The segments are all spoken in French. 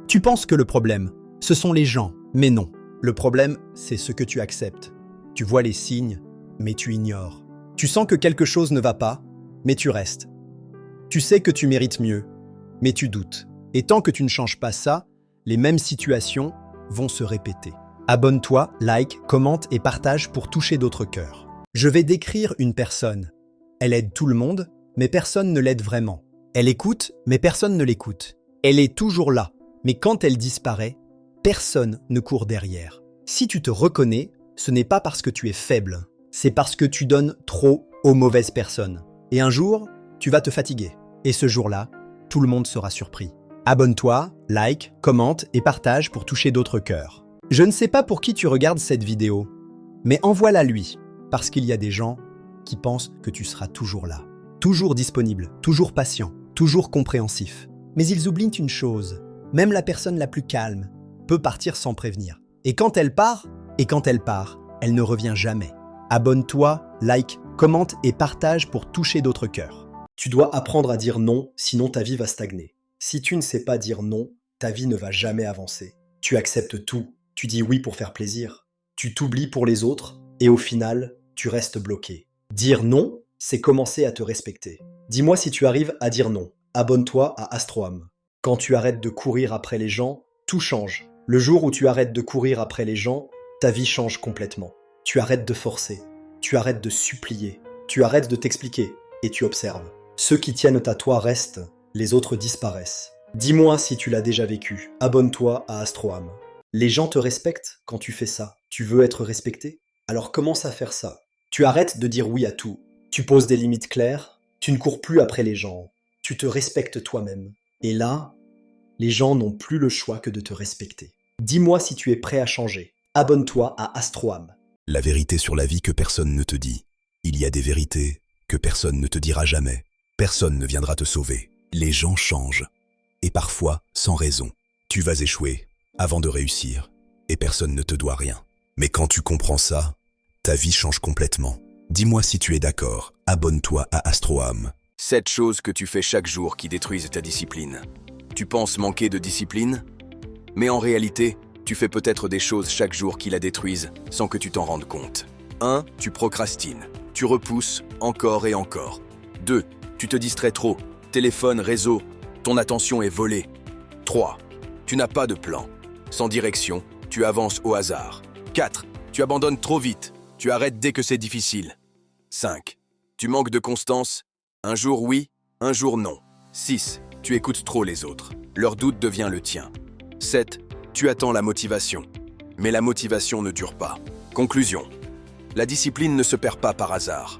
Tu penses que le problème, ce sont les gens, mais non. Le problème, c'est ce que tu acceptes. Tu vois les signes, mais tu ignores. Tu sens que quelque chose ne va pas, mais tu restes. Tu sais que tu mérites mieux, mais tu doutes. Et tant que tu ne changes pas ça, les mêmes situations vont se répéter. Abonne-toi, like, commente et partage pour toucher d'autres cœurs. Je vais décrire une personne. Elle aide tout le monde, mais personne ne l'aide vraiment. Elle écoute, mais personne ne l'écoute. Elle est toujours là, mais quand elle disparaît, personne ne court derrière. Si tu te reconnais, ce n'est pas parce que tu es faible, c'est parce que tu donnes trop aux mauvaises personnes. Et un jour, tu vas te fatiguer. Et ce jour-là, tout le monde sera surpris. Abonne-toi, like, commente et partage pour toucher d'autres cœurs. Je ne sais pas pour qui tu regardes cette vidéo, mais envoie-la lui, parce qu'il y a des gens qui pensent que tu seras toujours là. Toujours disponible, toujours patient, toujours compréhensif. Mais ils oublient une chose, même la personne la plus calme peut partir sans prévenir. Et quand elle part, elle ne revient jamais. Abonne-toi, like, commente et partage pour toucher d'autres cœurs. Tu dois apprendre à dire non, sinon ta vie va stagner. Si tu ne sais pas dire non, ta vie ne va jamais avancer. Tu acceptes tout, tu dis oui pour faire plaisir, tu t'oublies pour les autres et au final, tu restes bloqué. Dire non, c'est commencer à te respecter. Dis-moi si tu arrives à dire non. Abonne-toi à Astroam. Quand tu arrêtes de courir après les gens, tout change. Le jour où tu arrêtes de courir après les gens, ta vie change complètement. Tu arrêtes de forcer, tu arrêtes de supplier, tu arrêtes de t'expliquer et tu observes. Ceux qui tiennent à toi restent, les autres disparaissent. Dis-moi si tu l'as déjà vécu. Abonne-toi à Astroam. Les gens te respectent quand tu fais ça. Tu veux être respecté? Alors commence à faire ça. Tu arrêtes de dire oui à tout. Tu poses des limites claires. Tu ne cours plus après les gens. Tu te respectes toi-même. Et là, les gens n'ont plus le choix que de te respecter. Dis-moi si tu es prêt à changer. Abonne-toi à Astroam. La vérité sur la vie que personne ne te dit. Il y a des vérités que personne ne te dira jamais. Personne ne viendra te sauver. Les gens changent. Et parfois, sans raison. Tu vas échouer avant de réussir. Et personne ne te doit rien. Mais quand tu comprends ça, ta vie change complètement. Dis-moi si tu es d'accord. Abonne-toi à Astroam. 7 choses que tu fais chaque jour qui détruisent ta discipline. Tu penses manquer de discipline? Mais en réalité, tu fais peut-être des choses chaque jour qui la détruisent sans que tu t'en rendes compte. 1. Tu procrastines. Tu repousses encore et encore. 2. Tu te distrais trop. Téléphone, réseau, ton attention est volée. 3. Tu n'as pas de plan. Sans direction, tu avances au hasard. 4. Tu abandonnes trop vite. Tu arrêtes dès que c'est difficile. 5. Tu manques de constance. Un jour oui, un jour non. 6. Tu écoutes trop les autres. Leur doute devient le tien. 7. Tu attends la motivation. Mais la motivation ne dure pas. Conclusion. La discipline ne se perd pas par hasard.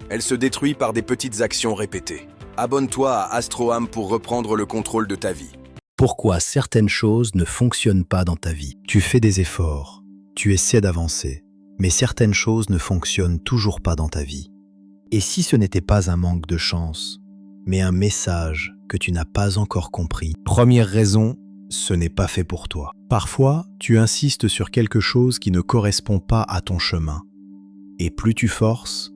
Elle se détruit par des petites actions répétées. Abonne-toi à Astroam pour reprendre le contrôle de ta vie. Pourquoi certaines choses ne fonctionnent pas dans ta vie? Tu fais des efforts, tu essaies d'avancer, mais certaines choses ne fonctionnent toujours pas dans ta vie. Et si ce n'était pas un manque de chance, mais un message que tu n'as pas encore compris? Première raison, ce n'est pas fait pour toi. Parfois, tu insistes sur quelque chose qui ne correspond pas à ton chemin. Et plus tu forces,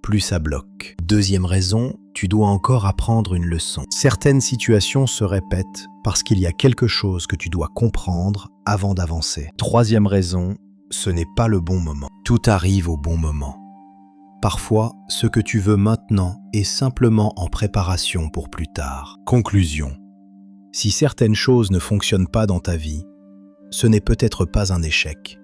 plus ça bloque. Deuxième raison, tu dois encore apprendre une leçon. Certaines situations se répètent parce qu'il y a quelque chose que tu dois comprendre avant d'avancer. Troisième raison, ce n'est pas le bon moment. Tout arrive au bon moment. Parfois, ce que tu veux maintenant est simplement en préparation pour plus tard. Conclusion. Si certaines choses ne fonctionnent pas dans ta vie, ce n'est peut-être pas un échec,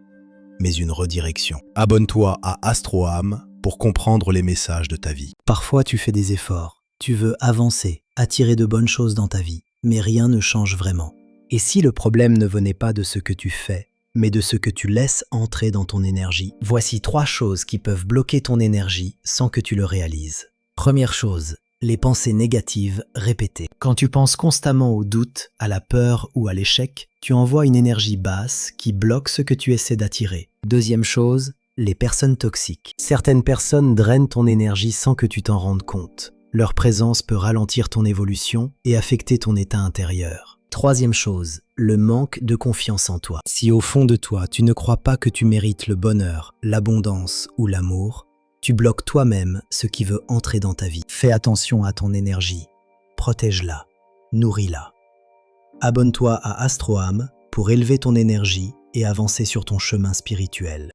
mais une redirection. Abonne-toi à Astroam pour comprendre les messages de ta vie. Parfois, tu fais des efforts, tu veux avancer, attirer de bonnes choses dans ta vie, mais rien ne change vraiment. Et si le problème ne venait pas de ce que tu fais, mais de ce que tu laisses entrer dans ton énergie, voici 3 choses qui peuvent bloquer ton énergie sans que tu le réalises. Première chose, les pensées négatives répétées. Quand tu penses constamment au doute, à la peur ou à l'échec, tu envoies une énergie basse qui bloque ce que tu essaies d'attirer. Deuxième chose, les personnes toxiques. Certaines personnes drainent ton énergie sans que tu t'en rendes compte. Leur présence peut ralentir ton évolution et affecter ton état intérieur. Troisième chose, le manque de confiance en toi. Si au fond de toi, tu ne crois pas que tu mérites le bonheur, l'abondance ou l'amour, tu bloques toi-même ce qui veut entrer dans ta vie. Fais attention à ton énergie, protège-la, nourris-la. Abonne-toi à Astroam pour élever ton énergie et avancer sur ton chemin spirituel.